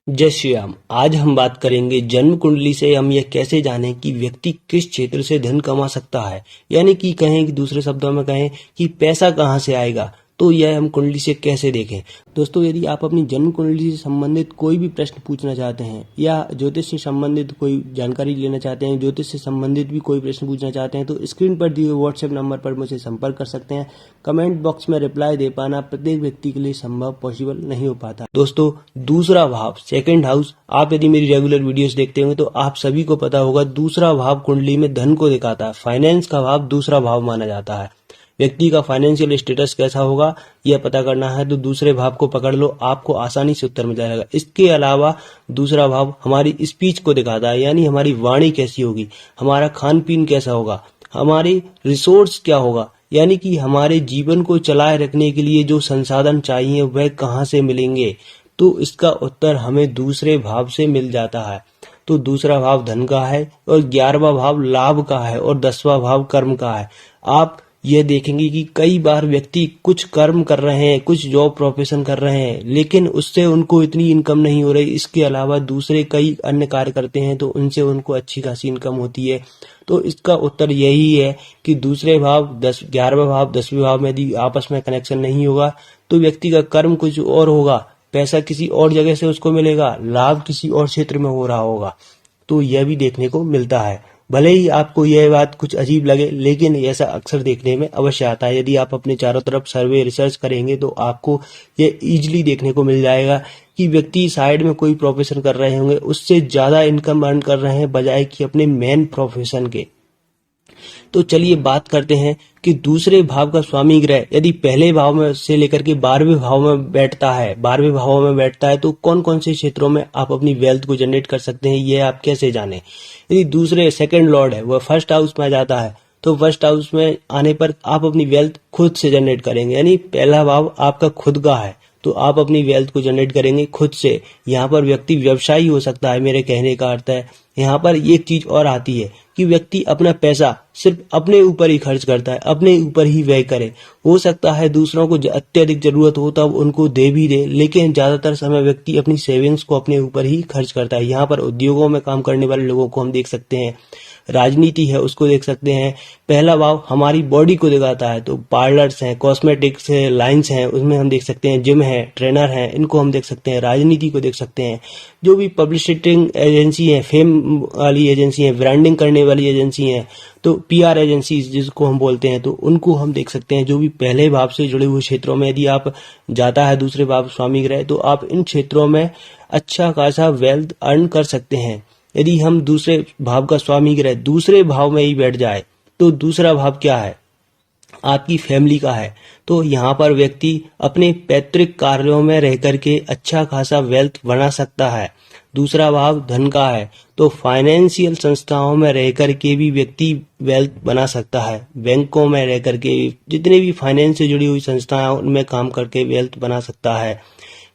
जय श्री राम। आज हम बात करेंगे जन्म कुंडली से हम यह कैसे जानें कि व्यक्ति किस क्षेत्र से धन कमा सकता है। यानी कि कहें कि दूसरे शब्दों में कहें कि पैसा कहां से आएगा, तो यह हम कुंडली से कैसे देखें। दोस्तों, यदि आप अपनी जन्म कुंडली से संबंधित कोई भी प्रश्न पूछना चाहते हैं या ज्योतिष से संबंधित कोई जानकारी लेना चाहते हैं, ज्योतिष से संबंधित भी कोई प्रश्न पूछना चाहते हैं, तो स्क्रीन पर दिए व्हाट्सएप नंबर पर मुझे संपर्क कर सकते हैं। कमेंट बॉक्स में रिप्लाई दे पाना प्रत्येक व्यक्ति के लिए संभव पॉसिबल नहीं हो पाता। दोस्तों, दूसरा भाव, सेकंड हाउस, आप यदि मेरी रेगुलर वीडियोस देखते होंगे तो आप सभी को पता होगा दूसरा भाव कुंडली में धन को दिखाता है। फाइनेंस का भाव दूसरा भाव माना जाता है। व्यक्ति का फाइनेंशियल स्टेटस कैसा होगा यह पता करना है तो दूसरे भाव को पकड़ लो, आपको आसानी से उत्तर मिल जाएगा। इसके अलावा दूसरा भाव हमारी स्पीच को दिखाता है, यानी हमारी वाणी कैसी होगी, हमारा खान पीन कैसा होगा, हमारी रिसोर्स क्या होगा, यानी कि हमारे जीवन को चलाए रखने के लिए जो संसाधन चाहिए वह कहाँ से मिलेंगे। तो इसका उत्तर हमें दूसरे भाव से मिल जाता है। तो दूसरा भाव धन का है और 11वां भाव लाभ का है और 10वां भाव कर्म का है। आप यह देखेंगे कि कई बार व्यक्ति कुछ कर्म कर रहे हैं, कुछ जॉब प्रोफेशन कर रहे हैं, लेकिन उससे उनको इतनी इनकम नहीं हो रही। इसके अलावा दूसरे कई अन्य कार्य करते हैं तो उनसे उनको अच्छी खासी इनकम होती है। तो इसका उत्तर यही है कि दूसरे भाव 11वां भाव 10वें भाव में यदि आपस में कनेक्शन नहीं होगा तो व्यक्ति का कर्म कुछ और होगा, पैसा किसी और जगह से उसको मिलेगा, लाभ किसी और क्षेत्र में हो रहा होगा। तो यह भी देखने को मिलता है। भले ही आपको यह बात कुछ अजीब लगे, लेकिन ऐसा अक्सर देखने में अवश्य आता है। यदि आप अपने चारों तरफ सर्वे रिसर्च करेंगे तो आपको यह इजीली देखने को मिल जाएगा कि व्यक्ति साइड में कोई प्रोफेशन कर रहे होंगे, उससे ज्यादा इनकम अर्न कर रहे हैं बजाय कि अपने मेन प्रोफेशन के। तो चलिए बात करते हैं कि दूसरे भाव का स्वामी ग्रह यदि पहले भाव में से लेकर के 12वें भाव में बैठता है, 12वें भाव में बैठता है तो कौन कौन से क्षेत्रों में आप अपनी वेल्थ को जनरेट कर सकते हैं, ये आप कैसे जानें। यदि दूसरे सेकंड लॉर्ड है वह फर्स्ट हाउस में जाता है तो फर्स्ट हाउस में आने पर आप अपनी वेल्थ खुद से जनरेट करेंगे। यानी पहला भाव आपका खुद का है तो आप अपनी वेल्थ को जनरेट करेंगे खुद से। यहाँ पर व्यक्ति व्यवसायी हो सकता है, मेरे कहने का अर्थ है। यहाँ पर एक चीज और आती है कि व्यक्ति अपना पैसा सिर्फ अपने ऊपर ही खर्च करता है, अपने ऊपर ही व्यय करे। हो सकता है दूसरों को अत्यधिक जरूरत हो तब उनको दे भी दे, लेकिन ज्यादातर समय व्यक्ति अपनी सेविंग्स को अपने ऊपर ही खर्च करता है। यहाँ पर उद्योगों में काम करने वाले लोगों को हम देख सकते हैं, राजनीति है उसको देख सकते हैं। पहला भाव हमारी बॉडी को दिखाता है तो पार्लर्स हैं, कॉस्मेटिक्स है, लाइन्स हैं, उसमें हम देख सकते हैं, जिम है, ट्रेनर हैं, इनको हम देख सकते हैं। राजनीति को देख सकते हैं, जो भी पब्लिसिटिंग एजेंसी है, फेम वाली एजेंसी है, ब्रांडिंग करने वाली एजेंसी है, तो पीआर एजेंसी जिसको हम बोलते हैं, तो उनको हम देख सकते हैं। जो भी पहले भाव से जुड़े हुए क्षेत्रों में यदि आप जाता है दूसरे भाव स्वामी ग्रह तो आप इन क्षेत्रों में अच्छा खासा वेल्थ अर्न कर सकते हैं। यदि हम दूसरे भाव का स्वामी ग्रह दूसरे भाव में ही बैठ जाए तो दूसरा भाव क्या है, आपकी फैमिली का है। तो यहाँ पर व्यक्ति अपने पैतृक कार्यों में रह करके अच्छा खासा वेल्थ बना सकता है। दूसरा भाव धन का है तो फाइनेंशियल संस्थाओं में रह करके भी व्यक्ति वेल्थ बना सकता है। बैंकों में रह करके, जितने भी फाइनेंस से जुड़ी हुई संस्थाएं उनमें काम करके वेल्थ बना सकता है।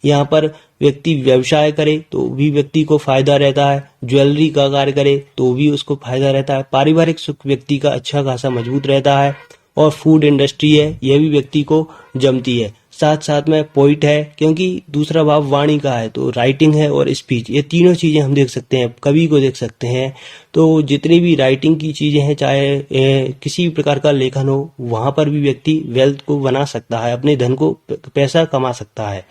यहाँ पर व्यक्ति व्यवसाय करे तो भी व्यक्ति को फायदा रहता है, ज्वेलरी का कार्य करे तो भी उसको फायदा रहता है, पारिवारिक सुख व्यक्ति का अच्छा खासा मजबूत रहता है, और फूड इंडस्ट्री है यह भी व्यक्ति को जमती है। साथ साथ में पोइट है क्योंकि दूसरा भाव वाणी का है तो राइटिंग है और स्पीच, ये तीनों चीजें हम देख सकते हैं। कवि को देख सकते हैं तो जितनी भी राइटिंग की चीजें हैं, चाहे किसी भी प्रकार का लेखन हो, वहां पर भी व्यक्ति वेल्थ को बना सकता है, अपने धन को पैसा कमा सकता है।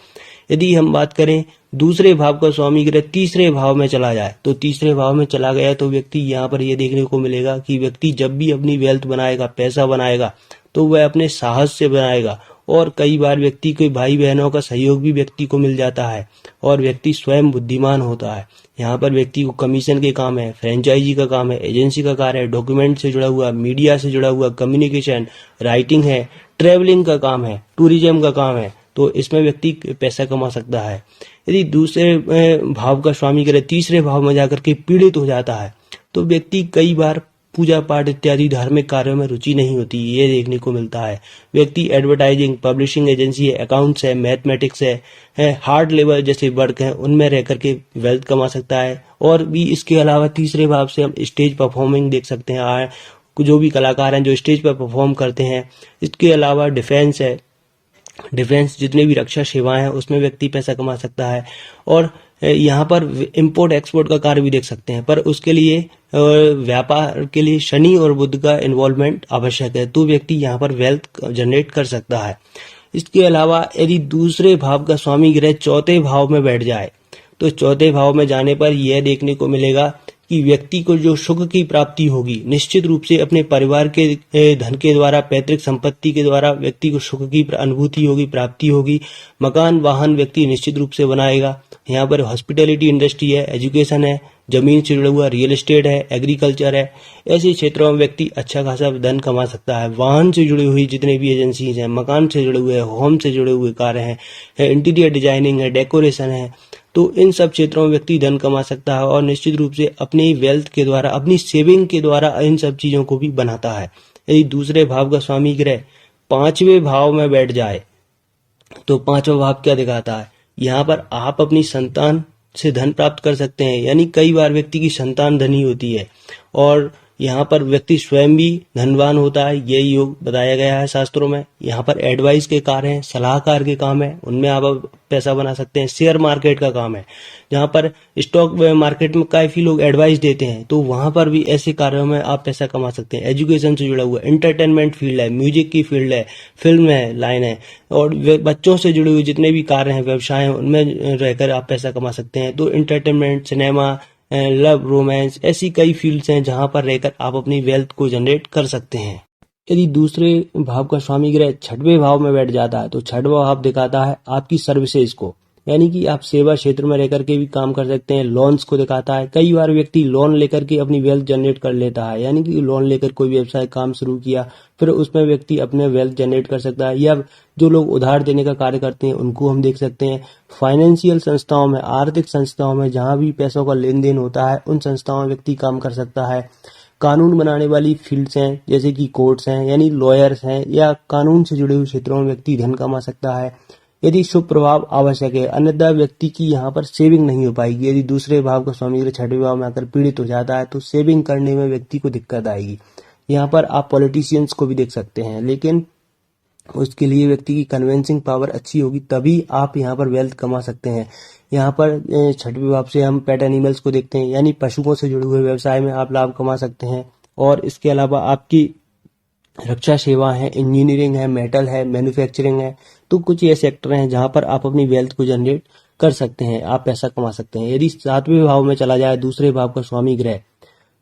यदि हम बात करें दूसरे भाव का स्वामी ग्रह तीसरे भाव में चला जाए तो तीसरे भाव में चला गया तो व्यक्ति यहाँ पर ये देखने को मिलेगा कि व्यक्ति जब भी अपनी वेल्थ बनाएगा, पैसा बनाएगा, तो वह अपने साहस से बनाएगा। और कई बार व्यक्ति के भाई बहनों का सहयोग भी व्यक्ति को मिल जाता है और व्यक्ति स्वयं बुद्धिमान होता है। यहाँ पर व्यक्ति को कमीशन के काम है, फ्रेंचाइजी का काम है, एजेंसी का कार्य है, डॉक्यूमेंट से जुड़ा हुआ, मीडिया से जुड़ा हुआ, कम्युनिकेशन, राइटिंग है, ट्रेवलिंग का काम है, टूरिज्म का काम है, तो इसमें व्यक्ति पैसा कमा सकता है। यदि दूसरे भाव का स्वामी ग्रह तीसरे भाव में जाकर के पीड़ित हो जाता है तो व्यक्ति कई बार पूजा पाठ इत्यादि धार्मिक कार्यों में रुचि नहीं होती, ये देखने को मिलता है। व्यक्ति एडवर्टाइजिंग, पब्लिशिंग एजेंसी है, अकाउंट्स है, मैथमेटिक्स है, हार्ड लेबर जैसे वर्क है, उनमें रह करके वेल्थ कमा सकता है। और भी इसके अलावा तीसरे भाव से हम स्टेज परफॉर्मिंग देख सकते हैं, जो भी कलाकार हैं जो स्टेज पर परफॉर्म करते हैं। इसके अलावा डिफेंस है, डिफेंस, जितने भी रक्षा सेवाएं हैं उसमें व्यक्ति पैसा कमा सकता है। और यहाँ पर इंपोर्ट एक्सपोर्ट का कार्य भी देख सकते हैं, पर उसके लिए व्यापार के लिए शनि और बुध का इन्वॉल्वमेंट आवश्यक है, तो व्यक्ति यहाँ पर वेल्थ जनरेट कर सकता है। इसके अलावा यदि दूसरे भाव का स्वामी ग्रह चौथे भाव में बैठ जाए, तो चौथे भाव में जाने पर यह देखने को मिलेगा कि व्यक्ति को जो सुख की प्राप्ति होगी, निश्चित रूप से अपने परिवार के धन के द्वारा, पैतृक संपत्ति के द्वारा व्यक्ति को सुख की अनुभूति होगी, प्राप्ति होगी। मकान वाहन व्यक्ति निश्चित रूप से बनाएगा। यहाँ पर हॉस्पिटैलिटी इंडस्ट्री है, एजुकेशन है, जमीन से जुड़ा हुआ रियल एस्टेट है, एग्रीकल्चर है, ऐसे क्षेत्रों में व्यक्ति अच्छा खासा धन कमा सकता है। वाहन से जुड़ी हुई जितने भी एजेंसीज हैं, मकान से जुड़े हुए, होम से जुड़े हुए कार्य हैं, इंटीरियर डिजाइनिंग है, डेकोरेशन है, तो इन सब क्षेत्रों में व्यक्ति धन कमा सकता है और निश्चित रूप से अपनी वेल्थ के द्वारा, अपनी सेविंग के द्वारा इन सब चीजों को भी बनाता है। यदि दूसरे भाव का स्वामी ग्रह पांचवें भाव में बैठ जाए, तो पांचवा भाव क्या दिखाता है? यहाँ पर आप अपनी संतान से धन प्राप्त कर सकते हैं, यानी कई बार व्यक्ति की संतान धनी होती है और यहाँ पर व्यक्ति स्वयं भी धनवान होता है, यही योग बताया गया है शास्त्रों में। यहाँ पर एडवाइस के कार्य हैं, सलाहकार के काम है, उनमें आप पैसा बना सकते हैं। शेयर मार्केट का काम है, जहाँ पर स्टॉक मार्केट में काफी लोग एडवाइस देते हैं, तो वहां पर भी ऐसे कार्यों में आप पैसा कमा सकते हैं। एजुकेशन से जुड़ा हुआ, एंटरटेनमेंट फील्ड है, म्यूजिक की फील्ड है, फिल्म है, लाइन है, और बच्चों से जुड़े हुए जितने भी कार्य हैं, व्यवसाय हैं, उनमें रहकर आप पैसा कमा सकते हैं। तो एंटरटेनमेंट, सिनेमा, लव, रोमांस, ऐसी कई फील्ड्स हैं जहां पर रहकर आप अपनी वेल्थ को जनरेट कर सकते हैं। यदि दूसरे भाव का स्वामी ग्रह छठवें भाव में बैठ जाता है, तो छठवां भाव दिखाता है आपकी सर्विसेज को, यानी कि आप सेवा क्षेत्र में रहकर के भी काम कर सकते हैं। लोन्स को दिखाता है, कई बार व्यक्ति लोन लेकर के अपनी वेल्थ जनरेट कर लेता है, यानी कि लोन लेकर कोई व्यवसाय काम शुरू किया, फिर उसमें व्यक्ति अपने वेल्थ जनरेट कर सकता है। या जो लोग उधार देने का कार्य करते हैं उनको हम देख सकते हैं। फाइनेंशियल संस्थाओं में, आर्थिक संस्थाओं में जहां भी पैसों का लेन देन होता है, उन संस्थाओं में व्यक्ति काम कर सकता है। कानून बनाने वाली फील्ड्स हैं, जैसे कि कोर्ट्स हैं, यानी लॉयर्स हैं, या कानून से जुड़े हुए क्षेत्रों में व्यक्ति धन कमा सकता है। यदि शुभ प्रभाव आवश्यक है, अन्यथा व्यक्ति की यहाँ पर सेविंग नहीं हो पाएगी। यदि दूसरे भाव का स्वामी ग्रह छठवें भाव में आकर पीड़ित हो जाता है, तो सेविंग करने में व्यक्ति को दिक्कत आएगी। यहाँ पर आप पॉलिटिशियंस को भी देख सकते हैं, लेकिन उसके लिए व्यक्ति की कन्विंसिंग पावर अच्छी होगी, तभी आप यहाँ पर वेल्थ कमा सकते हैं। यहाँ पर छठवें भाव से हम पेट एनिमल्स को देखते हैं, यानी पशुओं से जुड़े हुए व्यवसाय में आप लाभ कमा सकते हैं। और इसके अलावा आपकी रक्षा सेवा है, इंजीनियरिंग है, मेटल है, मैन्युफैक्चरिंग है, तो कुछ ये सेक्टर हैं जहां पर आप अपनी वेल्थ को जनरेट कर सकते हैं, आप पैसा कमा सकते हैं। यदि सातवें भाव में चला जाए दूसरे भाव का स्वामी ग्रह,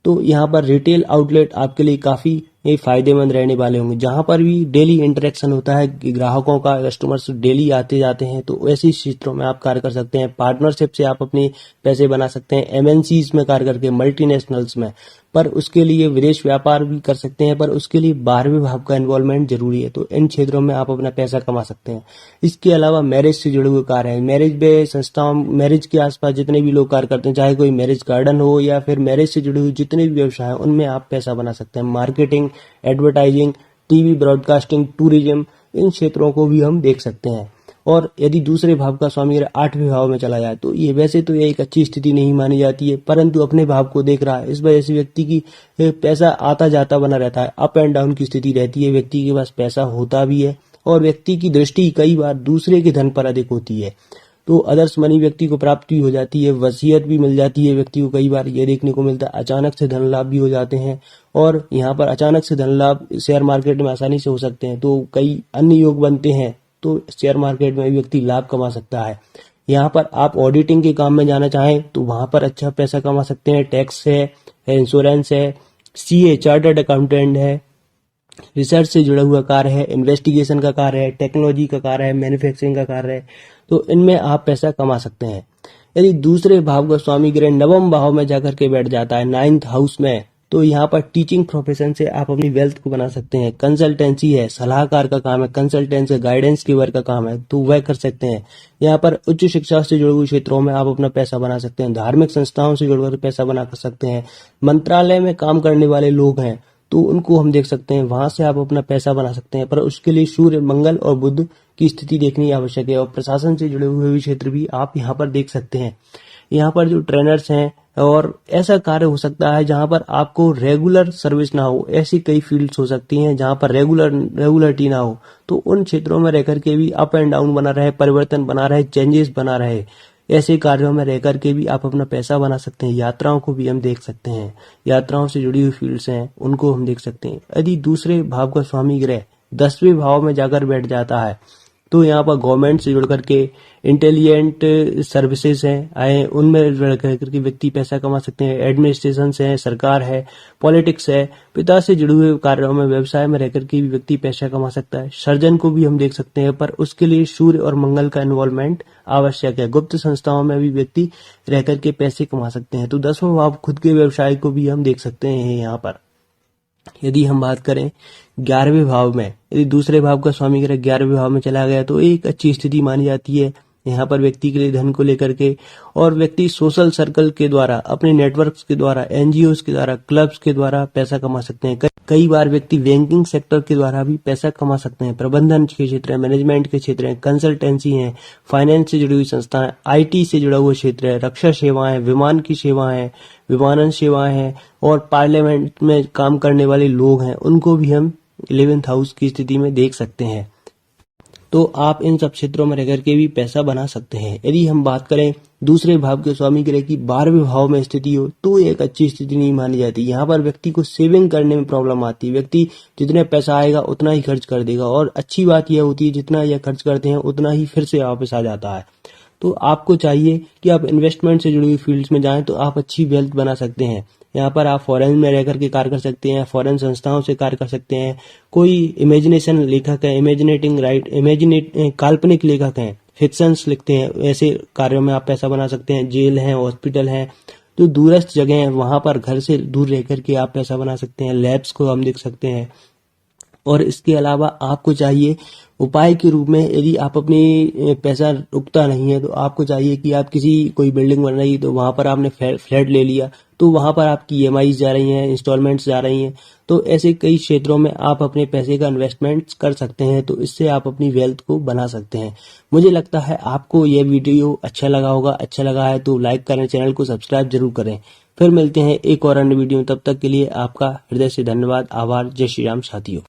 तो यहाँ पर रिटेल आउटलेट आपके लिए काफी फायदेमंद रहने वाले होंगे, जहां पर भी डेली इंटरेक्शन होता है, ग्राहकों का, कस्टमर्स डेली आते जाते हैं, तो ऐसे क्षेत्रों में आप कार्य कर सकते हैं। पार्टनरशिप से आप अपने पैसे बना सकते हैं, एमएनसीज में कार्य करके, मल्टीनेशनल्स में, पर उसके लिए विदेश व्यापार भी कर सकते हैं, पर उसके लिए 12वें भाव का इन्वॉल्वमेंट जरूरी है, तो इन क्षेत्रों में आप अपना पैसा कमा सकते हैं। इसके अलावा मैरिज से जुड़े हुए कार्य हैं, मैरिज में संस्थाओं, मैरिज के आसपास जितने भी लोग कार्य करते हैं, चाहे कोई मैरिज गार्डन हो या फिर मैरिज से जुड़े हुए जितने भी व्यवसाय हैं, उनमें आप पैसा बना सकते हैं। Marketing, advertising, TV broadcasting, tourism, इन क्षेत्रों को भी हम देख सकते हैं। और यदि दूसरे भाव का स्वामी ग्रह 8वें भाव में चला जाए, तो ये वैसे तो ये एक अच्छी स्थिति नहीं मानी जाती है, परंतु अपने भाव को देख रहा है, इस वजह से व्यक्ति की पैसा आता जाता बना रहता है, अप एंड डाउन की स्थिति रहती है। व्यक्ति के पास पैसा होता भी है और व्यक्ति की दृष्टि कई बार दूसरे के धन पर अधिक होती है, तो अदर्स मनी व्यक्ति को प्राप्ति हो जाती है, वसीयत भी मिल जाती है व्यक्ति को। कई बार ये देखने को मिलता है अचानक से धन लाभ भी हो जाते हैं, और यहाँ पर अचानक से धन लाभ शेयर मार्केट में आसानी से हो सकते हैं, तो कई अन्य योग बनते हैं, तो शेयर मार्केट में व्यक्ति लाभ कमा सकता है। यहाँ पर आप ऑडिटिंग के काम में जाना चाहें तो वहां पर अच्छा पैसा कमा सकते हैं। टैक्स है, इंश्योरेंस है, सीए चार्टर्ड अकाउंटेंट है, रिसर्च से जुड़ा हुआ कार्य है, इन्वेस्टिगेशन का कार्य है, टेक्नोलॉजी का कार्य है, मैन्युफैक्चरिंग का कार्य है, तो इनमें आप पैसा कमा सकते हैं। यदि दूसरे भाव का स्वामी ग्रह नवम भाव में जाकर के बैठ जाता है, 9th हाउस में, तो यहाँ पर टीचिंग प्रोफेशन से आप अपनी वेल्थ को बना सकते हैं। कंसल्टेंसी है, सलाहकार का काम है, कंसल्टेंसी गाइडेंस गिवर का काम है, तो वह कर सकते हैं। यहाँ पर उच्च शिक्षा से जुड़े हुए क्षेत्रों में आप अपना पैसा बना सकते हैं। धार्मिक संस्थाओं से जुड़कर पैसा बना सकते हैं। मंत्रालय में काम करने वाले लोग हैं तो उनको हम देख सकते हैं, वहां से आप अपना पैसा बना सकते हैं, पर उसके लिए सूर्य, मंगल और बुध की स्थिति देखनी आवश्यक है। और प्रशासन से जुड़े हुए भी क्षेत्र भी आप यहाँ पर देख सकते हैं। यहाँ पर जो ट्रेनर्स हैं, और ऐसा कार्य हो सकता है जहां पर आपको रेगुलर सर्विस ना हो। ऐसी कई फील्ड्स हो सकती हैं जहां पर रेगुलरिटी ना हो, तो उन क्षेत्रों में रह करके भी अप एंड डाउन बना रहे, परिवर्तन बना रहे, चेंजेस बना रहे, ऐसे कार्यों में रह करके भी आप अपना पैसा बना सकते हैं। यात्राओं को भी हम देख सकते हैं, यात्राओं से जुड़ी हुई फील्ड्स हैं उनको हम देख सकते हैं। यदि दूसरे भाव का स्वामी ग्रह 10वें भाव में जाकर बैठ जाता है तो यहाँ पर गवर्नमेंट से जुड़ करके इंटेलिजेंट सर्विसेज हैं आए, उनमें जुड़ करके व्यक्ति पैसा कमा सकते हैं। एडमिनिस्ट्रेशन है, सरकार है, पॉलिटिक्स है, पिता से जुड़े हुए कार्यों में, व्यवसाय में रह करके भी व्यक्ति पैसा कमा सकता है। सर्जन को भी हम देख सकते हैं, पर उसके लिए सूर्य और मंगल का इन्वॉल्वमेंट आवश्यक है। गुप्त संस्थाओं में भी व्यक्ति रह करके पैसे कमा सकते हैं। तो 10वां भाव खुद के व्यवसाय को भी हम देख सकते हैं यहाँ पर। यदि हम बात करें 11वें भाव में, यदि दूसरे भाव का स्वामी ग्रह 11वें भाव में चला गया तो एक अच्छी स्थिति मानी जाती है यहाँ पर व्यक्ति के लिए धन को लेकर के। और व्यक्ति सोशल सर्कल के द्वारा, अपने नेटवर्क्स के द्वारा, एनजीओज के द्वारा, क्लब्स के द्वारा पैसा कमा सकते हैं। कई बार व्यक्ति बैंकिंग सेक्टर के द्वारा भी पैसा कमा सकते हैं। प्रबंधन के क्षेत्र है, मैनेजमेंट के क्षेत्र है, कंसल्टेंसी है, फाइनेंस से जुड़ी हुई संस्थाएं, आईटी से जुड़ा हुआ क्षेत्र है, रक्षा सेवाएं, विमान की सेवाएं, विमानन सेवाएं हैं, और पार्लियामेंट में काम करने वाले लोग हैं, उनको भी हम 11th हाउस की स्थिति में देख सकते हैं। तो आप इन सब क्षेत्रों में रहकर के भी पैसा बना सकते हैं। यदि हम बात करें दूसरे भाव के स्वामी ग्रह की 12वें भाव में स्थिति हो तो एक अच्छी स्थिति नहीं मानी जाती। यहाँ पर व्यक्ति को सेविंग करने में प्रॉब्लम आती है। व्यक्ति जितने पैसा आएगा उतना ही खर्च कर देगा, और अच्छी बात यह होती है जितना यह खर्च करते हैं उतना ही फिर से वापस आ जाता है। तो आपको चाहिए कि आप इन्वेस्टमेंट से जुड़ी हुई फील्ड्स में जाएं तो आप अच्छी वेल्थ बना सकते हैं। यहाँ पर आप फॉरेन में रह करके कार्य कर सकते हैं, फॉरेन संस्थाओं से कार्य कर सकते हैं। कोई इमेजिनेशन लेखक है, काल्पनिक लेखक हैं, फिक्शंस लिखते हैं, ऐसे कार्यों में आप पैसा बना सकते हैं। जेल हैं, हॉस्पिटल हैं, जो दूरस्थ जगह हैं वहां पर घर से दूर रह करके आप पैसा बना सकते हैं। लैब्स को हम देख सकते हैं। और इसके अलावा आपको चाहिए उपाय के रूप में, यदि आप अपनी पैसा रुकता नहीं है तो आपको चाहिए कि आप कोई बिल्डिंग बन रही है तो वहां पर आपने फ्लैट ले लिया, तो वहां पर आपकी EMI जा रही हैं, इंस्टॉलमेंट्स जा रही हैं। तो ऐसे कई क्षेत्रों में आप अपने पैसे का इन्वेस्टमेंट कर सकते हैं, तो इससे आप अपनी वेल्थ को बना सकते हैं। मुझे लगता है आपको यह वीडियो अच्छा लगा होगा। अच्छा लगा है तो लाइक करें, चैनल को सब्सक्राइब जरूर करें। फिर मिलते हैं एक और अन्य वीडियो में, तब तक के लिए आपका हृदय से धन्यवाद, आभार। जय श्री राम साथियों।